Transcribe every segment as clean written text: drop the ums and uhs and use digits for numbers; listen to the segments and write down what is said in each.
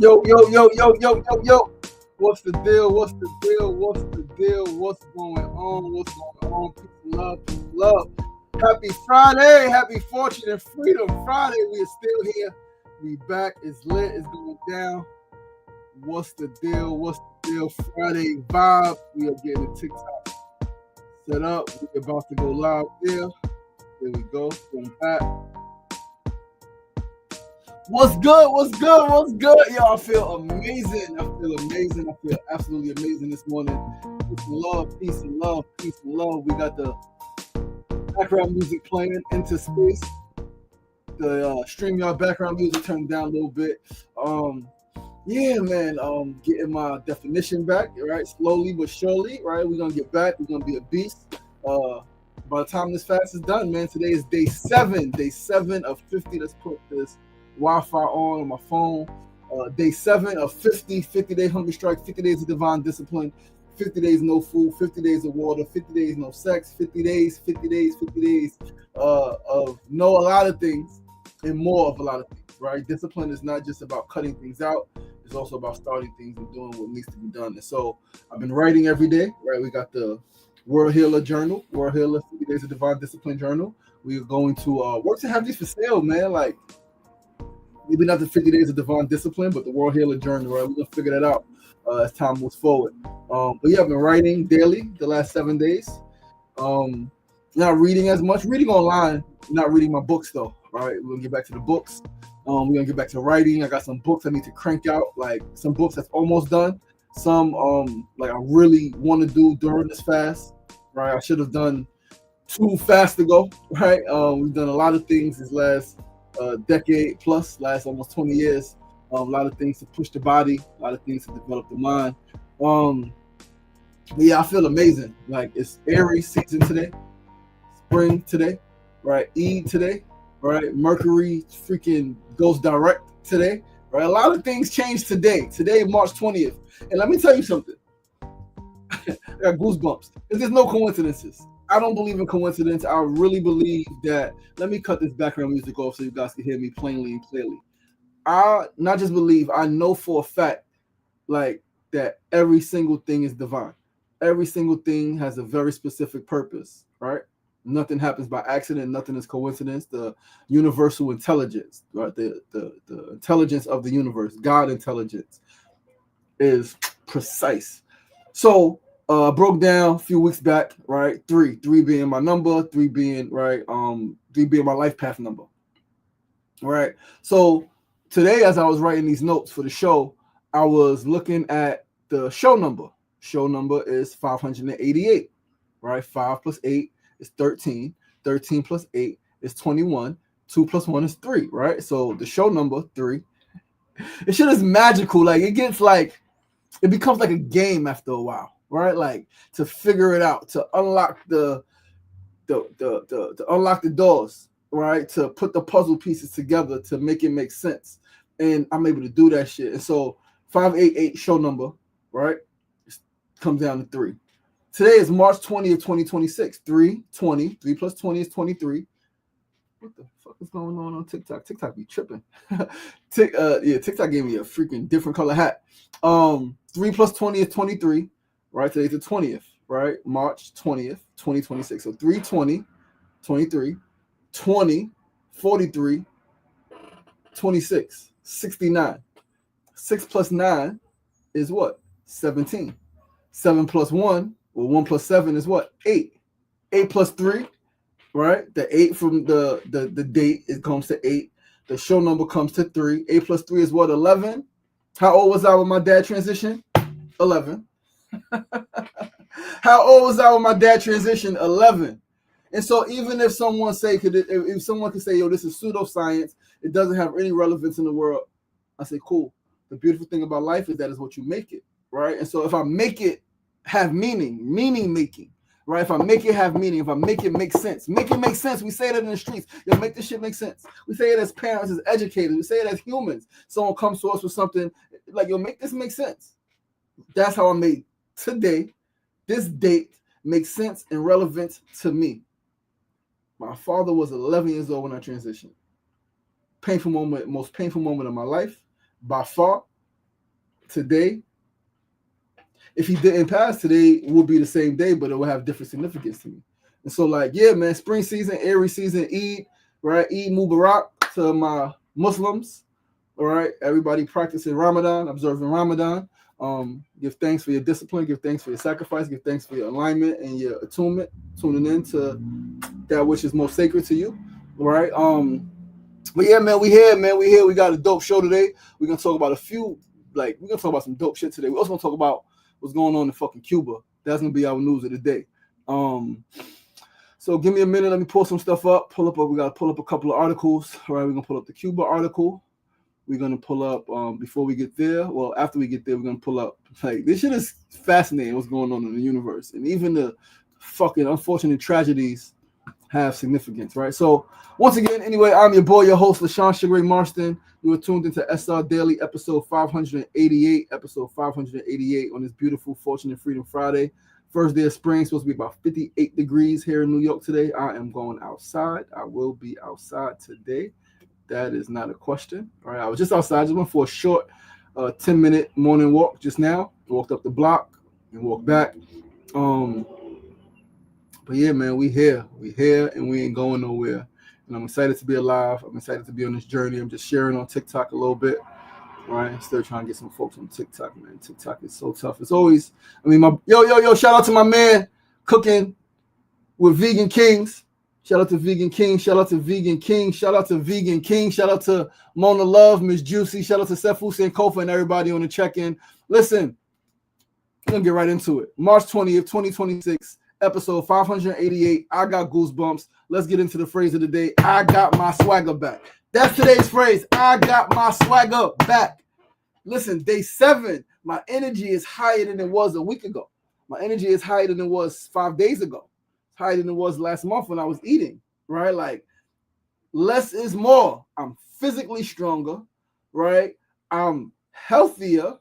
Yo, yo, yo, yo, yo, yo, yo. What's the deal? What's the deal? What's the deal? What's going on? What's going on? Peace and love, peace and love. Happy Friday. Happy Fortune and Freedom Friday. We are still here. We back. It's lit. It's going down. What's the deal? What's the deal? Friday vibe. We are getting the TikTok set up. We're about to go live there. There we go. Going back. What's good? What's good? What's good? Yo, I feel amazing. I feel amazing. I feel absolutely amazing this morning. Peace and love, peace and love, peace and love. We got the background music playing into space. The StreamYard background music turned down a little bit. Yeah, man. Getting my definition back, right? Slowly but surely, right? We're gonna get back. We're gonna be a beast. By the time this fast is done, man, today is day 7 of 50. Let's put this Wi-Fi on my phone. Day 7 of 50 day hunger strike, 50 days of divine discipline, 50 days no food, 50 days of water, 50 days no sex, 50 days of know a lot of things and more of a lot of things, right? Discipline is not just about cutting things out. It's also about starting things and doing what needs to be done. And so I've been writing every day, right? We got the World Healer Journal, World Healer 50 Days of Divine Discipline Journal. We're going to work to have these for sale, man. Like, maybe not the 50 Days of Divine Discipline, but the World Healer Journal, right? We're going to figure that out as time moves forward. But yeah, I've been writing daily the last 7 days. Not reading as much. Reading online, not reading my books, though, right? We're going to get back to the books. We're going to get back to writing. I got some books I need to crank out, like some books that's almost done. Some, like I really want to do during this fast, right? I should have done 2 fasts ago, right? We've done a lot of things this last decade plus, last almost 20 years. A lot of things to push the body, a lot of things to develop the mind. But yeah, I feel amazing. Like, it's Aries season today, spring today, right? Eid today, right? Mercury freaking goes direct today, right? A lot of things change today. Today, March 20th. And let me tell you something. I got goosebumps. There's no coincidences. I don't believe in coincidence. I really believe that. Let me cut this background music off so you guys can hear me plainly and clearly. I not just believe, I know for a fact, like, that every single thing is divine. Every single thing has a very specific purpose, right? Nothing happens by accident. Nothing is coincidence. The universal intelligence, right? The intelligence of the universe, God intelligence, is precise. So broke down a few weeks back, right? Three being my number, 3 being right, 3 being my life path number. Right. So today, as I was writing these notes for the show, I was looking at the show number. Show number is 588, right? 5 plus 8 is 13. 13 plus 8 is 21. 2 plus 1 is 3, right? So the show number 3. It shit is magical. Like, it gets like, it becomes like a game after a while, right? Like, to figure it out, to unlock to unlock the doors, right? To put the puzzle pieces together to make it make sense. And I'm able to do that shit. And so 588 show number, right, comes down to 3. Today is March 20th, 2026. 320. 3 plus 20 is 23. What the fuck is going on TikTok? TikTok be tripping. TikTok gave me a freaking different color hat. 3 plus 20 is 23, right? Today's the 20th, right? March 20th, 2026. So 320, 23, 20, 43, 26, 69. 6 plus 9 is what? 17. 7 plus 1, well, 1 plus 7 is what? 8. 8 plus 3, right? The 8 from the date, it comes to 8. The show number comes to 3. 8 plus 3 is what? 11. How old was I when my dad transitioned? 11. How old was I when my dad transitioned? 11. And so even if someone if someone could say, yo, this is pseudoscience, it doesn't have any relevance in the world, I say, cool. The beautiful thing about life is that is what you make it, right? And so if I make it have meaning making, right? If I make it have meaning, if I make it make sense, make it make sense. We say that in the streets. Yo, make this shit make sense. We say it as parents, as educators. We say it as humans. Someone comes to us with something like, yo, make this make sense. That's how I made today, this date, make sense and relevant to me. My father was 11 years old when I transitioned. Painful moment, most painful moment of my life, by far. today, if he didn't pass today, would be the same day, but it will have different significance to me. And so, like, yeah, man, spring season, Aries season, Eid, right? Eid Mubarak to my Muslims. All right, everybody practicing Ramadan, observing Ramadan. Give thanks for your discipline, give thanks for your sacrifice, give thanks for your alignment and your attunement, tuning in to that which is most sacred to you. All right. But yeah, man, we here, man. We here. We got a dope show today. We're gonna talk about we're gonna talk about some dope shit today. We're also gonna talk about what's going on in fucking Cuba. That's gonna be our news of the day. So give me a minute. Let me pull some stuff up. We gotta pull up a couple of articles. All right, we're gonna pull up the Cuba article. We're gonna pull up before we get there. Well, after we get there, we're gonna pull up. Like, this shit is fascinating. What's going on in the universe, and even the fucking unfortunate tragedies have significance, right? So once again, anyway, I'm your boy, your host, LaShawn Sugar Ray Marston. You are tuned into SR Daily, episode 588, on this beautiful Fortune and Freedom Friday. First day of spring, supposed to be about 58 degrees here in New York today. I am going outside. I will be outside today. That is not a question. All right, I was just outside. Just went for a short 10-minute morning walk just now. Walked up the block and walked back. But yeah, man, we here, and we ain't going nowhere. And I'm excited to be alive. I'm excited to be on this journey. I'm just sharing on TikTok a little bit. All right, still trying to get some folks on TikTok, man. TikTok is so tough. It's always, yo, shout out to my man cooking with Vegan Kings. Shout out to Vegan King. Shout out to Vegan King. Shout out to Vegan King. Shout out to Mona Love, Miss Juicy. Shout out to Sefu Sankofa and everybody on the check-in. Listen, we're going to get right into it. March 20th, 2026, episode 588. I got goosebumps. Let's get into the phrase of the day. I got my swagger back. That's today's phrase. I got my swagger back. Listen, day 7, my energy is higher than it was a week ago. My energy is higher than it was 5 days ago. Higher than it was last month when I was eating, right? Like, less is more. I'm physically stronger, right? I'm healthier,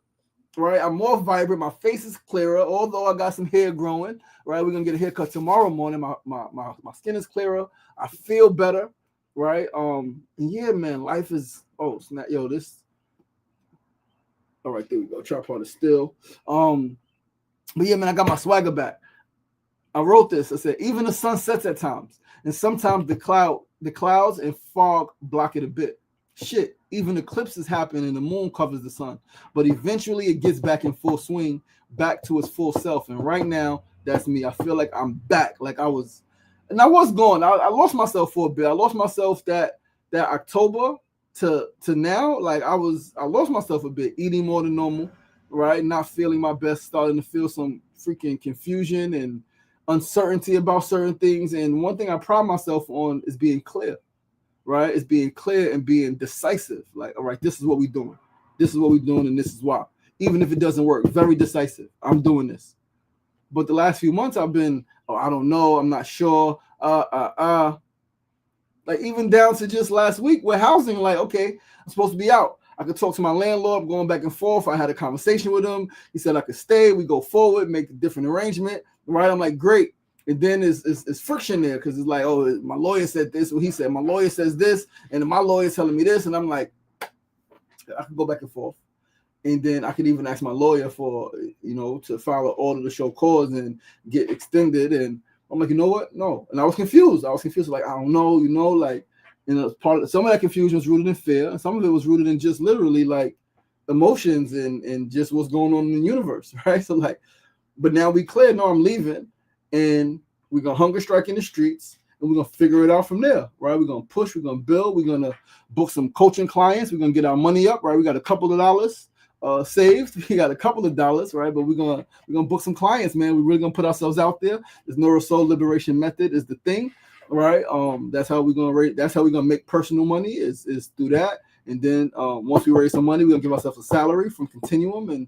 right? I'm more vibrant. My face is clearer, although I got some hair growing, right? We're gonna get a haircut tomorrow morning. My skin is clearer. I feel better, right? And yeah, man, life is snap. Yo, this. All right, there we go. Tripod is still. But yeah, man, I got my swagger back. I wrote this. I said, even the sun sets at times, and sometimes the clouds and fog block it a bit. Shit, even eclipses happen and the moon covers the sun, but eventually it gets back in full swing, back to its full self. And right now, that's me. I feel like I'm back. Like I was gone. I lost myself for a bit. I lost myself that October to now. Like I lost myself a bit, eating more than normal, right? Not feeling my best, starting to feel some freaking confusion and uncertainty about certain things. And one thing I pride myself on is being clear, right? It's being clear and being decisive. Like, all right, this is what we're doing. This is what we're doing, and this is why. Even if it doesn't work, very decisive. I'm doing this. But the last few months I've been, I don't know, I'm not sure. Like even down to just last week with housing, like, okay, I'm supposed to be out. I could talk to my landlord, going back and forth. I had a conversation with him. He said I could stay. We go forward, make a different arrangement. Right? I'm like, great. And then it's friction there because it's like, oh, my lawyer said this. Well, he said my lawyer says this, and my lawyer's telling me this, and I'm like, I could go back and forth. And then I could even ask my lawyer for, to file an order to show cause and get extended. And I'm like, you know what? No. And I was confused. Like, I don't know, like. Some of that confusion was rooted in fear, and some of it was rooted in just literally like emotions and just what's going on in the universe, right? So like, but now we clear. No, I'm leaving, and we're gonna hunger strike in the streets, and we're gonna figure it out from there, right? We're gonna push, we're gonna build, we're gonna book some coaching clients, we're gonna get our money up, right? We got a couple of dollars saved, we got a couple of dollars, right? But we're gonna book some clients, man. We're really gonna put ourselves out there. This Neuro Soul Liberation Method is the thing. Right, that's how we're gonna make personal money is through that. And then once we raise some money, we're gonna give ourselves a salary from Continuum, and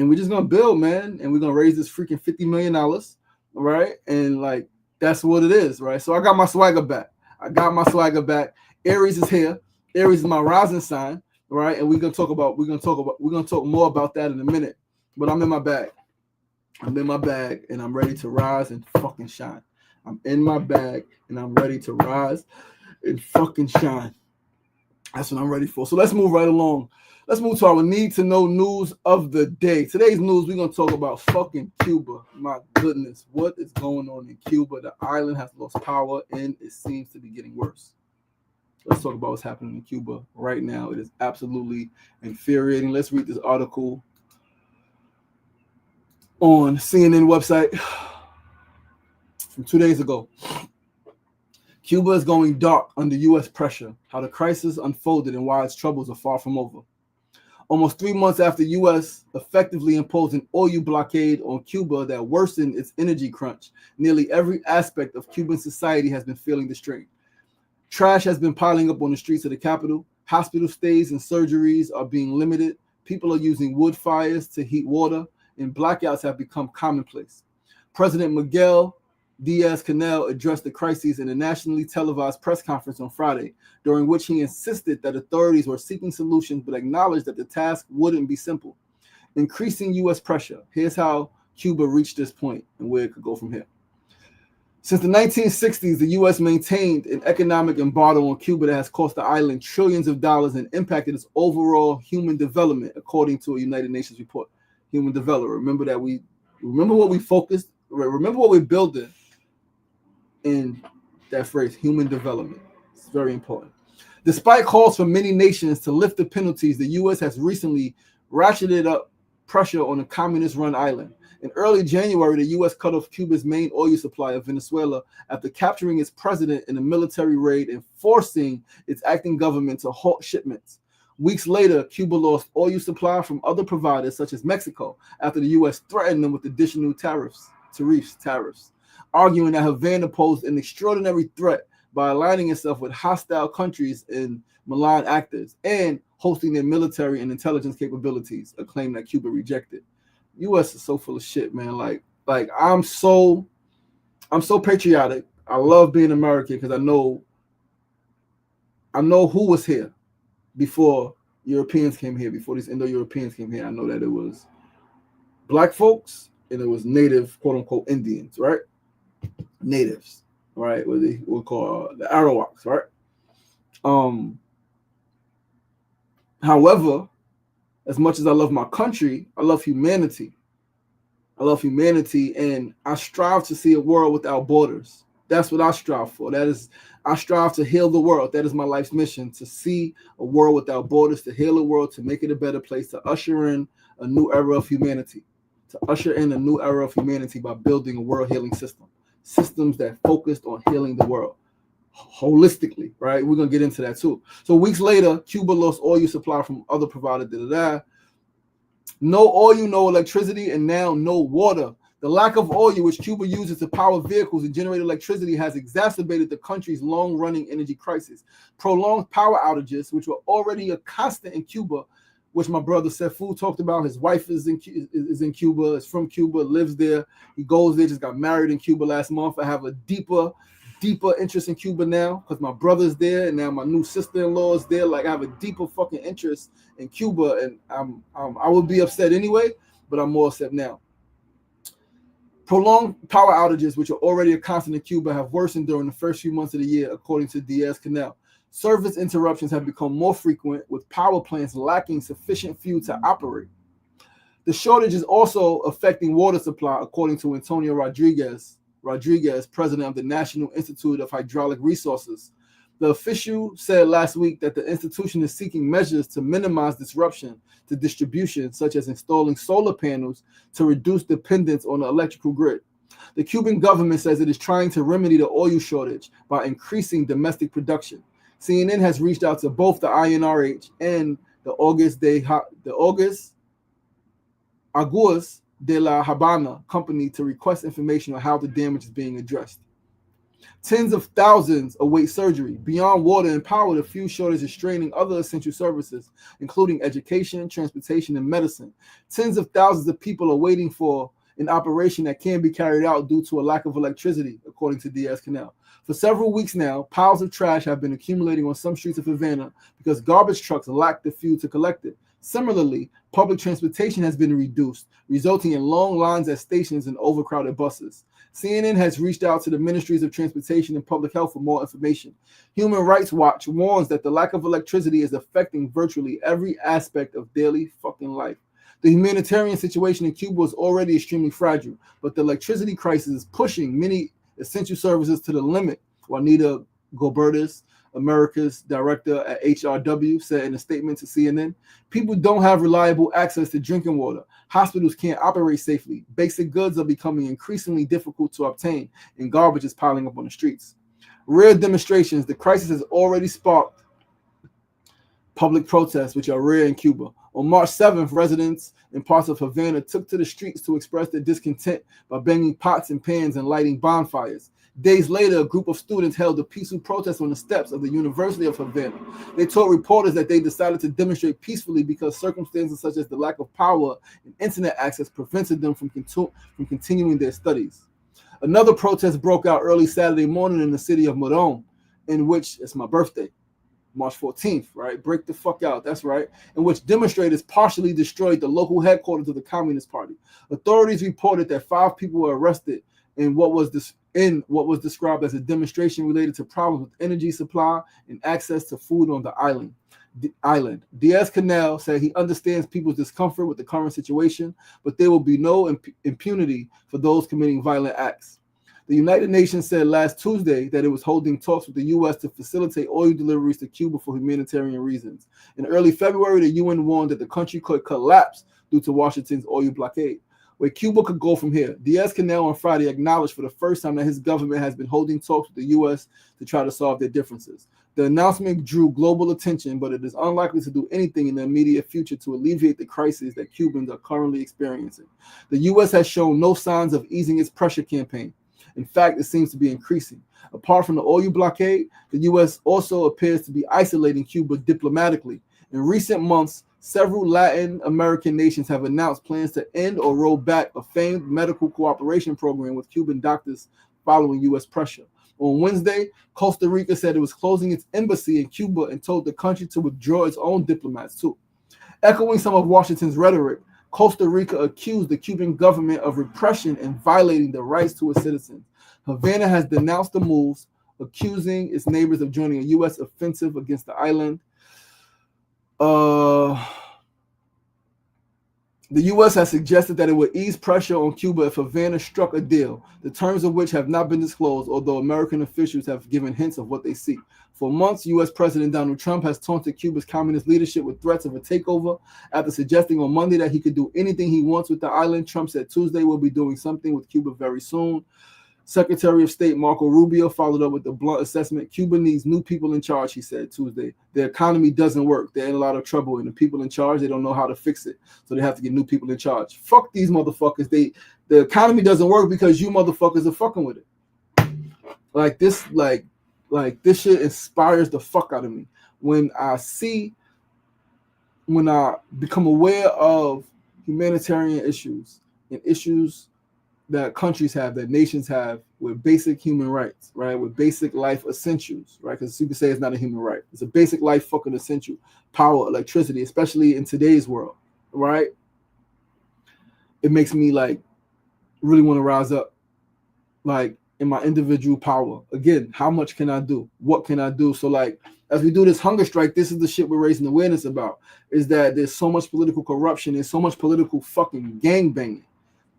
we're just gonna build, man. And we're gonna raise this freaking $50 million, right? And like that's what it is, right? So I got my swagger back. Aries is here. Aries is my rising sign, right? And we're gonna talk more about that in a minute. But I'm in my bag, and I'm ready to rise and fucking shine. I'm in my bag and I'm ready to rise and fucking shine. That's what I'm ready for. So let's move right along. Let's move to our need to know news of the day. Today's news, we're going to talk about fucking Cuba. My goodness, what is going on in Cuba? The island has lost power and it seems to be getting worse. Let's talk about what's happening in Cuba right now. It is absolutely infuriating. Let's read this article on CNN website from 2 days ago. Cuba is going dark under U.S. pressure, how the crisis unfolded and why its troubles are far from over. Almost 3 months after U.S. effectively imposed an oil blockade on Cuba that worsened its energy crunch, nearly every aspect of Cuban society has been feeling the strain. Trash has been piling up on the streets of the capital. Hospital stays and surgeries are being limited. People are using wood fires to heat water, and blackouts have become commonplace. President Miguel Diaz-Canel addressed the crises in a nationally televised press conference on Friday, during which he insisted that authorities were seeking solutions but acknowledged that the task wouldn't be simple. Increasing U.S. pressure. Here's how Cuba reached this point and where it could go from here. Since the 1960s, the U.S. maintained an economic embargo on Cuba that has cost the island trillions of dollars and impacted its overall human development, according to a United Nations report. Human development. Remember what we focused. Remember what we're building in that phrase, human development. It's very important. Despite calls from many nations to lift the penalties, the U.S. has recently ratcheted up pressure on a communist-run island. In early January, the U.S. cut off Cuba's main oil supply of Venezuela after capturing its president in a military raid and forcing its acting government to halt shipments. Weeks later, Cuba lost oil supply from other providers such as Mexico after the U.S. threatened them with additional tariffs, arguing that Havana posed an extraordinary threat by aligning itself with hostile countries and malign actors and hosting their military and intelligence capabilities, a claim that Cuba rejected. U.S. is so full of shit, man. Like I'm so patriotic. I love being American because I know who was here before Europeans came here, before these Indo-Europeans came here. I know that it was black folks and it was native, quote unquote, Indians, right? Natives, right? What they would call the Arawaks, right? However, as much as I love my country, I love humanity. And I strive to see a world without borders. That's what I strive for. I strive to heal the world. That is my life's mission, to see a world without borders, to heal the world, to make it a better place, to usher in a new era of humanity. By building a world healing system. Systems that focused on healing the world holistically, right? We're going to get into that too. So weeks later, Cuba lost oil supply from other providers. No oil, no electricity, and now no water. The lack of oil, which Cuba uses to power vehicles and generate electricity, has exacerbated the country's long-running energy crisis. Prolonged power outages, which were already a constant in Cuba, which my brother Sefu talked about. His wife is in Cuba, is from Cuba, lives there. He goes there, just got married in Cuba last month. I have a deeper interest in Cuba now because my brother's there and now my new sister-in-law is there. Like I have a deeper fucking interest in Cuba, and I would be upset anyway, but I'm more upset now. Prolonged power outages, which are already a constant in Cuba, have worsened during the first few months of the year, according to Diaz-Canel. Service interruptions have become more frequent, with power plants lacking sufficient fuel to operate. The shortage is also affecting water supply, according to Antonio Rodriguez, president of the National Institute of Hydraulic Resources. The official said last week that the institution is seeking measures to minimize disruption to distribution, such as installing solar panels to reduce dependence on the electrical grid. The Cuban government says it is trying to remedy the oil shortage by increasing domestic production. CNN has reached out to both the INRH and the Aguas de la Habana company to request information on how the damage is being addressed. Tens of thousands await surgery. Beyond water and power, the fuel shortage is straining other essential services, including education, transportation, and medicine. Tens of thousands of people are waiting for an operation that can't be carried out due to a lack of electricity, according to Diaz-Canel. For several weeks now, piles of trash have been accumulating on some streets of Havana because garbage trucks lack the fuel to collect it. Similarly, public transportation has been reduced, resulting in long lines at stations and overcrowded buses. CNN has reached out to the Ministries of Transportation and Public Health for more information. Human Rights Watch warns that the lack of electricity is affecting virtually every aspect of daily fucking life. The humanitarian situation in Cuba is already extremely fragile, but the electricity crisis is pushing many essential services to the limit. Juanita Gobertis, America's director at HRW, said in a statement to CNN, people don't have reliable access to drinking water. Hospitals can't operate safely. Basic goods are becoming increasingly difficult to obtain, and garbage is piling up on the streets. Rare demonstrations. The crisis has already sparked public protests, which are rare in Cuba. On March 7th, residents in parts of Havana took to the streets to express their discontent by banging pots and pans and lighting bonfires. Days later, a group of students held a peaceful protest on the steps of the University of Havana. They told reporters that they decided to demonstrate peacefully because circumstances such as the lack of power and internet access prevented them from continuing their studies. Another protest broke out early Saturday morning in the city of Morón, in which it's my birthday. March 14th, right? Break the fuck out. That's right. In which demonstrators partially destroyed the local headquarters of the Communist Party. Authorities reported that 5 people were arrested in what was described as a demonstration related to problems with energy supply and access to food on the island. Diaz-Canel said he understands people's discomfort with the current situation, but there will be no impunity for those committing violent acts. The United Nations said last Tuesday that it was holding talks with the U.S. to facilitate oil deliveries to Cuba for humanitarian reasons. In early February, the UN warned that the country could collapse due to Washington's oil blockade. Where Cuba could go from here. Diaz-Canel on Friday acknowledged for the first time that his government has been holding talks with the U.S. to try to solve their differences. The announcement drew global attention, but it is unlikely to do anything in the immediate future to alleviate the crisis that Cubans are currently experiencing. The U.S. has shown no signs of easing its pressure campaign. In fact, it seems to be increasing. Apart from the oil blockade, the U.S. also appears to be isolating Cuba diplomatically. In recent months, several Latin American nations have announced plans to end or roll back a famed medical cooperation program with Cuban doctors following U.S. pressure. On Wednesday, Costa Rica said it was closing its embassy in Cuba and told the country to withdraw its own diplomats too. Echoing some of Washington's rhetoric, Costa Rica accused the Cuban government of repression and violating the rights to its citizens. Havana has denounced the moves, accusing its neighbors of joining a U.S. offensive against the island. The U.S. has suggested that it would ease pressure on Cuba if Havana struck a deal, the terms of which have not been disclosed, although American officials have given hints of what they seek. For months, U.S. President Donald Trump has taunted Cuba's communist leadership with threats of a takeover. After suggesting on Monday that he could do anything he wants with the island, Trump said Tuesday we'll be doing something with Cuba very soon. Secretary of State Marco Rubio followed up with the blunt assessment. Cuba needs new people in charge, he said Tuesday. The economy doesn't work. They're in a lot of trouble, and the people in charge, they don't know how to fix it. So they have to get new people in charge. Fuck these motherfuckers. The economy doesn't work because you motherfuckers are fucking with it. Like this shit inspires the fuck out of me. When I become aware of humanitarian issues and issues that countries have, that nations have, with basic human rights, right? With basic life essentials, right? Because you can say it's not a human right. It's a basic life fucking essential. Power, electricity, especially in today's world, right? It makes me like really want to rise up, like in my individual power. Again, how much can I do? What can I do? So like, as we do this hunger strike, this is the shit we're raising awareness about, is that there's so much political corruption, there's so much political fucking gangbanging.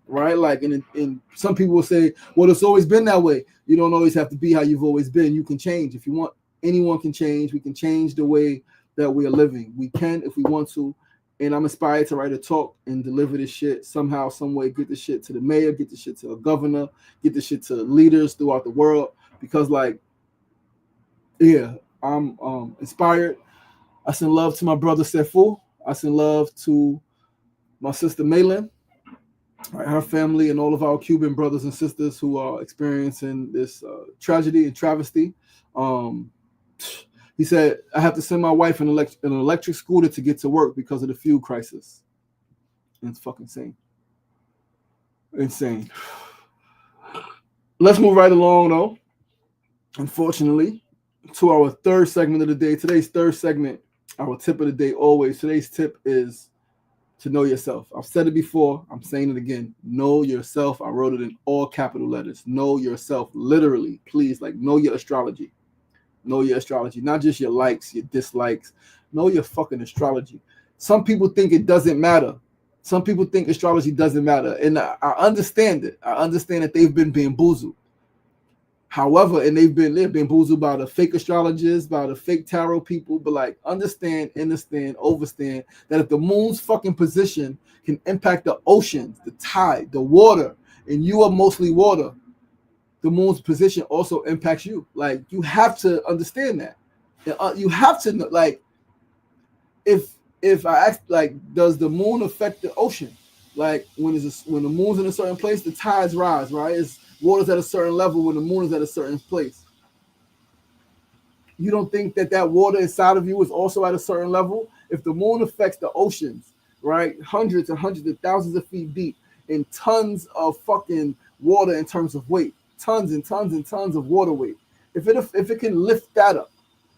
Right, like, and some people will say, well, it's always been that way. You don't always have to be how you've always been. You can change if you want. Anyone can change. We can change the way that we are living. We can if we want to. And I'm inspired to write a talk and deliver this shit somehow, some way. Get this shit to the mayor, get this shit to a governor, get this shit to leaders throughout the world. Because, like, yeah, I'm inspired. I send love to my brother Sefu. I send love to my sister Malin. Right, her family and all of our Cuban brothers and sisters who are experiencing this tragedy and travesty. He said, I have to send my wife an electric scooter to get to work because of the fuel crisis. And it's fucking insane. Insane. Let's move right along, though. Unfortunately, to our third segment of the day. Today's third segment Our tip of the day always. Today's tip is to know yourself. I've said it before. I'm saying it again. Know yourself. I wrote it in all capital letters. Know yourself. Literally, please, like know your astrology. Know your astrology. Not just your likes, your dislikes. Know your fucking astrology. Some people think it doesn't matter. Some people think astrology doesn't matter. And I understand it. I understand that they've been bamboozled. However, and they've been bamboozled by the fake astrologers, by the fake tarot people, but like understand, overstand that if the moon's fucking position can impact the oceans, the tide, the water, and you are mostly water, the moon's position also impacts you. Like you have to understand that. You have to know, like if I ask, like, does the moon affect the ocean? Like when the moon's in a certain place, the tides rise, right? It's water's at a certain level when the moon is at a certain place. You don't think that water inside of you is also at a certain level? If the moon affects the oceans, right, hundreds and hundreds of thousands of feet deep, and tons of fucking water in terms of weight, tons and tons and tons of water weight. If it can lift that up,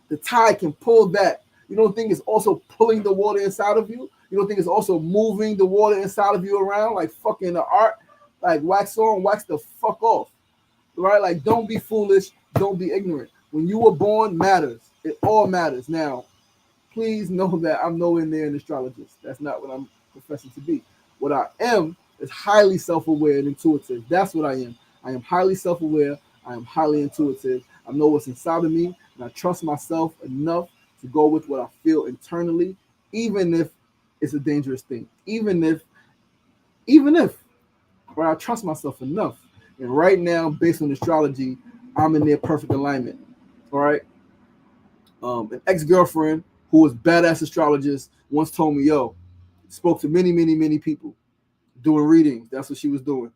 the tide can pull that. You don't think it's also pulling the water inside of you? You don't think it's also moving the water inside of you around like fucking the art? Like wax on, wax the fuck off, right? Like don't be foolish, don't be ignorant. When you were born matters. It all matters. Now, please know that I'm nowhere near an astrologist. That's not what I'm professing to be. What I am is highly self-aware and intuitive. That's what I am. I am highly self-aware. I am highly intuitive. I know what's inside of me, and I trust myself enough to go with what I feel internally, even if it's a dangerous thing. Even if, where I trust myself enough. And right now, based on astrology, I'm in their perfect alignment. All right. An ex-girlfriend who was badass astrologist once told me, yo, spoke to many, many, many people doing readings. That's what she was doing.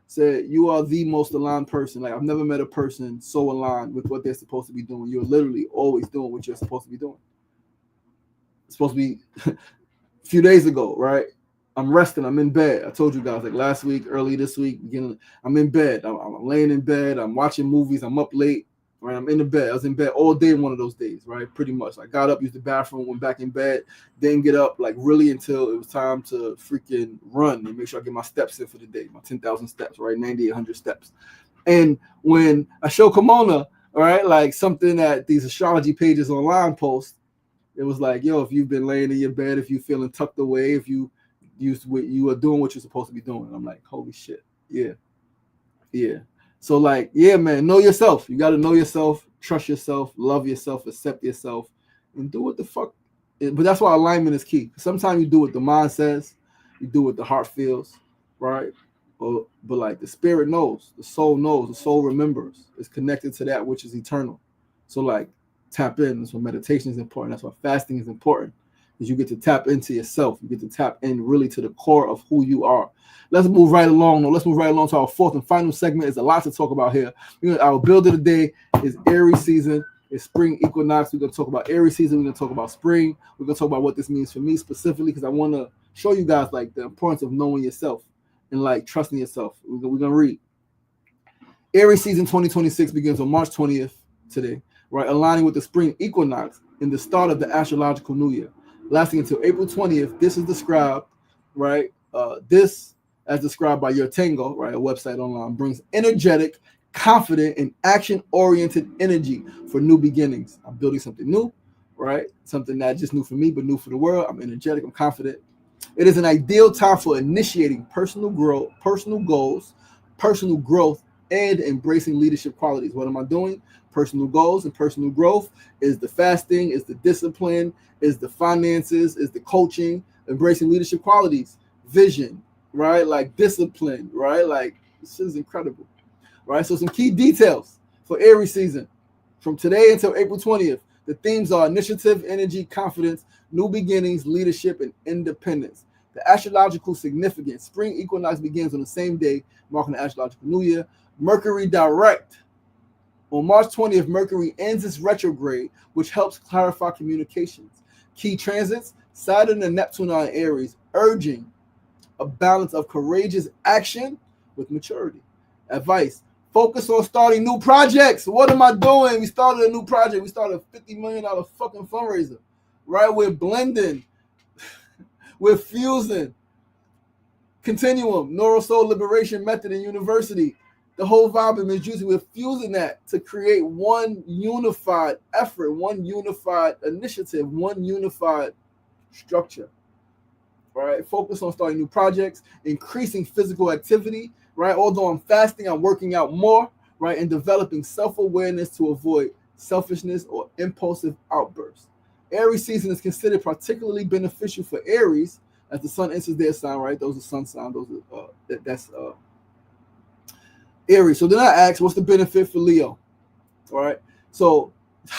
Said, you are the most aligned person. Like, I've never met a person so aligned with what they're supposed to be doing. You're literally always doing what you're supposed to be doing. It's supposed to be a few days ago, right? I'm resting. I'm in bed. I told you guys, like last week, early this week, I'm in bed. I'm laying in bed. I'm watching movies. I'm up late. Right, I'm in the bed. I was in bed all day one of those days, right? Pretty much. I got up, used the bathroom, went back in bed, didn't get up like really until it was time to freaking run and make sure I get my steps in for the day, my 10,000 steps, right? 9,800 steps. And when I show Kimona, all right, like something that these astrology pages online post, it was like, yo, if you've been laying in your bed, if you're feeling tucked away, if you are doing what you're supposed to be doing. I'm like, holy shit. Yeah. So like, yeah, man, know yourself. You got to know yourself, trust yourself, love yourself, accept yourself, and do what the fuck. But that's why alignment is key. Sometimes you do what the mind says, you do what the heart feels, right? But like the spirit knows, the soul remembers. It's connected to that which is eternal. So like tap in. That's why meditation is important. That's why fasting is important. Because you get to tap into yourself. You get to tap in really to the core of who you are. Let's move right along. Let's move right along to our fourth and final segment. There's a lot to talk about here. Our build of the day is Aries season. It's spring equinox. We're going to talk about Aries season. We're going to talk about spring. We're going to talk about what this means for me specifically because I want to show you guys like the importance of knowing yourself and like trusting yourself. We're going to read. Aries season 2026 begins on March 20th today, right? Aligning with the spring equinox and the start of the astrological new year. Lasting until April 20th. This is described, right? This, as described by Your Tango, right, a website online, brings energetic, confident, and action-oriented energy for new beginnings. I'm building something new, right? Something not just new for me, but new for the world. I'm energetic. I'm confident. It is an ideal time for initiating personal growth, personal goals, personal growth, and embracing leadership qualities. What am I doing? Personal goals and personal growth is the fasting, is the discipline, is the finances, is the coaching, embracing leadership qualities, vision, right? Like discipline, right? Like this is incredible, right? So some key details for Aries season from today until April 20th. The themes are initiative, energy, confidence, new beginnings, leadership, and independence. The astrological significance. Spring equinox begins on the same day, marking the astrological new year. Mercury direct. On March 20th, Mercury ends its retrograde, which helps clarify communications. Key transits, Saturn and Neptune are in Aries, urging a balance of courageous action with maturity. Advice, focus on starting new projects. What am I doing? We started a new project. We started a $50 million fucking fundraiser. right? We're blending, we're fusing. Continuum, neural soul liberation method in university. The whole vibe of Ms. Juicy, we're fusing that to create one unified effort, one unified initiative, one unified structure. Right? Focus on starting new projects, increasing physical activity, right? Although I'm fasting, I'm working out more, right? And developing self-awareness to avoid selfishness or impulsive outbursts. Aries season is considered particularly beneficial for Aries as the sun enters their sign, right? Those are sun signs. Those are that's Aries. So then I asked, what's the benefit for Leo? All right. So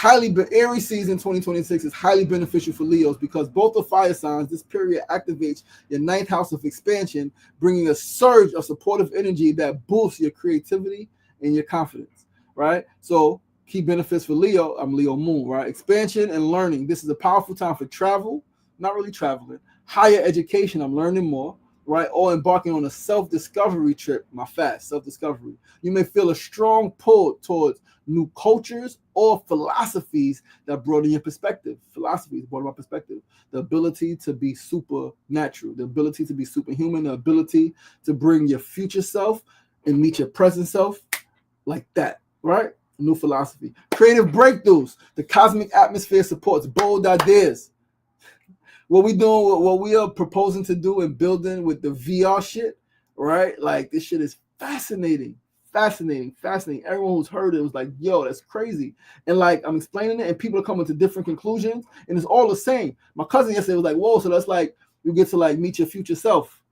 Aries season 2026 is highly beneficial for Leos because both are fire signs. This period activates your ninth house of expansion, bringing a surge of supportive energy that boosts your creativity and your confidence. Right. So key benefits for Leo. I'm Leo Moon. Right. Expansion and learning. This is a powerful time for travel. Not really traveling. Higher education. I'm learning more. Right, or embarking on a self-discovery trip, my fast self-discovery. You may feel a strong pull towards new cultures or philosophies that broaden your perspective. Philosophies broaden my perspective. The ability to be supernatural, the ability to be superhuman, the ability to bring your future self and meet your present self like that, right? New philosophy. Creative breakthroughs. The cosmic atmosphere supports bold ideas. What we are proposing to do and building with the VR shit, right? Like this shit is fascinating. Everyone who's heard it was like, yo, that's crazy. And like I'm explaining it and people are coming to different conclusions and it's all the same. My cousin yesterday was like, whoa, so that's like you get to like meet your future self.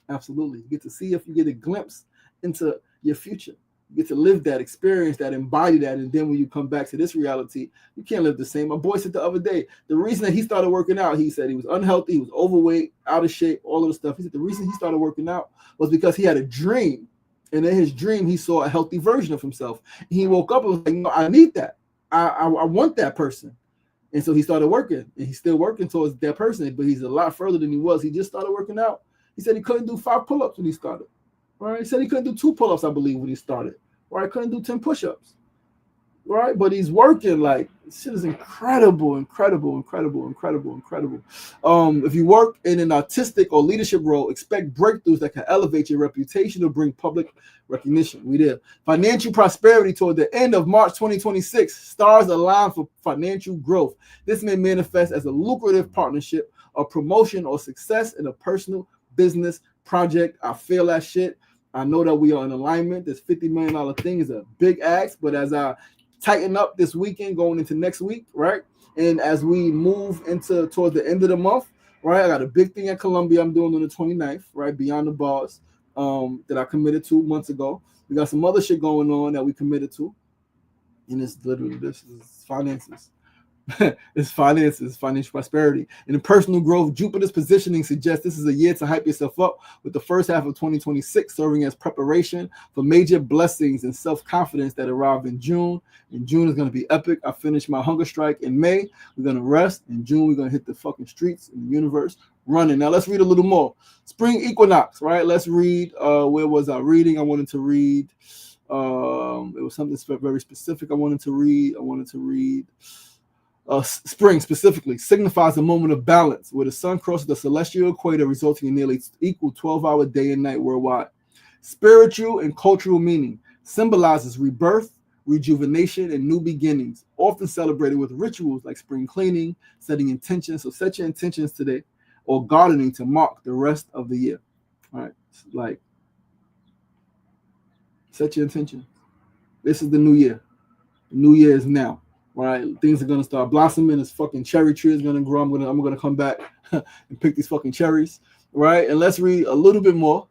Absolutely. You get to see if you get a glimpse into your future. You get to live that, experience that, embody that, and then when you come back to this reality, you can't live the same. My boy said the other day, the reason that he started working out, he said he was unhealthy, he was overweight, out of shape, all of the stuff. He said the reason he started working out was because he had a dream, and in his dream, he saw a healthy version of himself. He woke up and was like, no, I need that. I want that person. And so he started working, and he's still working towards that person, but he's a lot further than he was. He just started working out. He said he couldn't do 5 pull-ups when he started. Right? He said he couldn't do 2 pull-ups, I believe, when he started. Right? Couldn't do 10 push-ups. Right? But he's working like this shit is incredible. If you work in an artistic or leadership role, expect breakthroughs that can elevate your reputation or bring public recognition. We did. Financial prosperity toward the end of March 2026. Stars align for financial growth. This may manifest as a lucrative partnership, a promotion, or success in a personal business project. I feel that shit. I know that we are in alignment. This $50 million thing is a big ask, but as I tighten up this weekend going into next week, right? And as we move into towards the end of the month, right? I got a big thing at Columbia I'm doing on the 29th, right? Beyond the Bars, that I committed to months ago. We got some other shit going on that we committed to. And it's literally, this is finances. It's finances, financial prosperity. And in personal growth, Jupiter's positioning suggests this is a year to hype yourself up, with the first half of 2026 serving as preparation for major blessings and self-confidence that arrive in June. And June is going to be epic. I finished my hunger strike in May. We're going to rest. In June, we're going to hit the fucking streets in the universe running. Now, let's read a little more. Spring equinox, right? Let's read. Where was I reading? I wanted to read. It was something very specific I wanted to read. Spring specifically signifies a moment of balance where the sun crosses the celestial equator, resulting in nearly equal 12-hour day and night worldwide. Spiritual and cultural meaning symbolizes rebirth, rejuvenation, and new beginnings, often celebrated with rituals like spring cleaning, setting intentions. So set your intentions today, or gardening to mark the rest of the year. All right, like set your intention. This is the new year. The new year is now. Right, things are gonna start blossoming. This fucking cherry tree is gonna grow. I'm gonna come back and pick these fucking cherries. Right, and let's read a little bit more.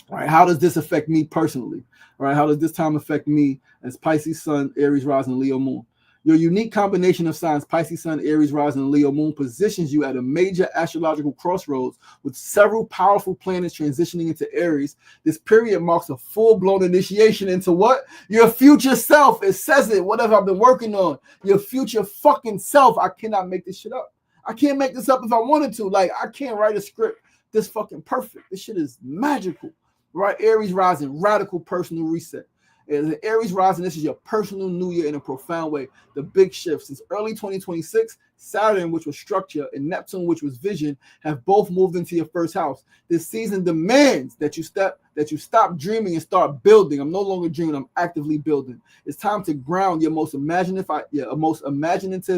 All right, how does this affect me personally? All right, how does this time affect me as Pisces Sun, Aries Rising, Leo Moon? Your unique combination of signs, Pisces Sun, Aries Rising, and Leo Moon, positions you at a major astrological crossroads with several powerful planets transitioning into Aries. This period marks a full-blown initiation into what? Your future self. It says it, whatever I've been working on. Your future fucking self. I cannot make this shit up. I can't make this up if I wanted to. Like, I can't write a script this fucking perfect. This shit is magical. Right? Aries Rising, radical personal reset. As an Aries rising, this is your personal new year in a profound way. The big shift since early 2026 Saturn, which was structure, and Neptune, which was vision, have both moved into your first house. This season demands that you stop dreaming and start building. I'm no longer dreaming, I'm actively building. It's time to ground your most imaginative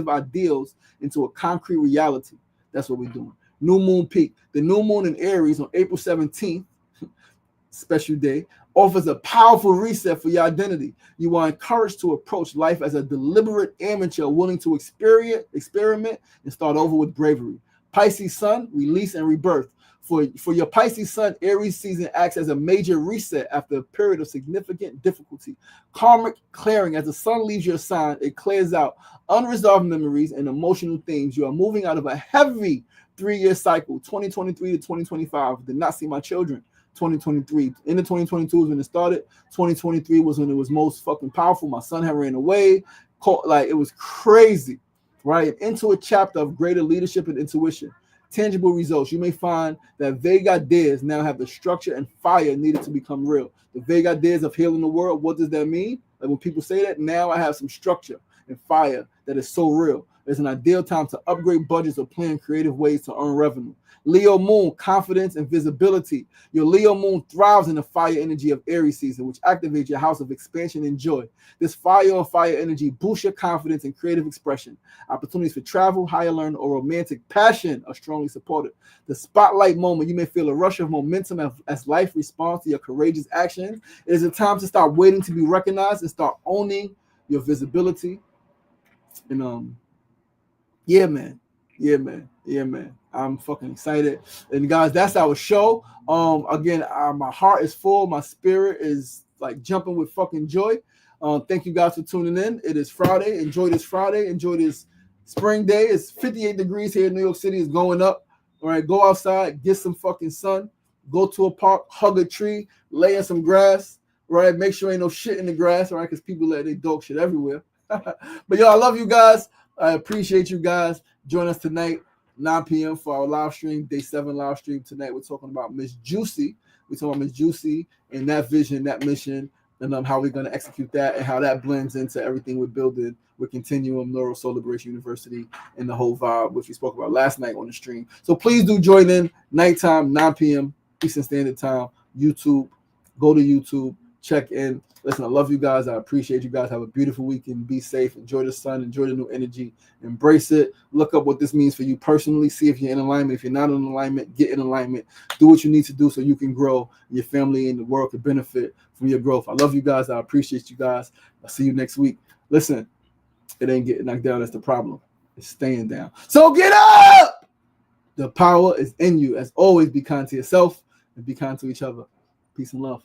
ideals into a concrete reality. That's what we're doing. New moon peak. The new moon in Aries on April 17th, special day, offers a powerful reset for your identity. You are encouraged to approach life as a deliberate amateur, willing to experiment, and start over with bravery. Pisces sun, release and rebirth. For your Pisces sun, Aries season acts as a major reset after a period of significant difficulty. Karmic clearing. As the sun leaves your sign, it clears out unresolved memories and emotional themes. You are moving out of a heavy 3-year cycle, 2023 to 2025. Did not see my children. 2023. In the 2022 was when it started. 2023 was when it was most fucking powerful. My son had ran away. Like, it was crazy, right? Into a chapter of greater leadership and intuition. Tangible results. You may find that vague ideas now have the structure and fire needed to become real. The vague ideas of healing the world, what does that mean? Like, when people say that, now I have some structure and fire that is so real. It's an ideal time to upgrade budgets or plan creative ways to earn revenue. Leo moon, confidence and visibility. Your Leo moon thrives in the fire energy of Aries season, which activates your house of expansion and joy. This fire on fire energy boosts your confidence and creative expression. Opportunities for travel, higher learning, or romantic passion are strongly supported. The spotlight moment, you may feel a rush of momentum as life responds to your courageous actions. It is a time to start waiting to be recognized and start owning your visibility. And yeah, man. I'm fucking excited. And guys, that's our show. Again, my heart is full. My spirit is like jumping with fucking joy. Thank you guys for tuning in. It is Friday. Enjoy this Friday. Enjoy this spring day. It's 58 degrees here in New York City. It's going up. All right, go outside, get some fucking sun. Go to a park, hug a tree, lay in some grass. Right, make sure ain't no shit in the grass. All right, because people let their dog shit everywhere. But yo, I love you guys. I appreciate you guys. Join us tonight, 9 p.m. for our live stream, day 7 live stream. Tonight, we're talking about Miss Juicy. We're talking about Miss Juicy and that vision, that mission, and how we're going to execute that and how that blends into everything we're building with Continuum Neuro Soul Liberation University and the whole vibe, which we spoke about last night on the stream. So please do join in, nighttime, 9 p.m. Eastern Standard Time, YouTube. Go to YouTube, check in. Listen, I love you guys. I appreciate you guys. Have a beautiful weekend. Be safe. Enjoy the sun. Enjoy the new energy. Embrace it. Look up what this means for you personally. See if you're in alignment. If you're not in alignment, get in alignment. Do what you need to do so you can grow. Your family and the world can benefit from your growth. I love you guys. I appreciate you guys. I'll see you next week. Listen, it ain't getting knocked down. That's the problem. It's staying down. So get up! The power is in you. As always, be kind to yourself and be kind to each other. Peace and love.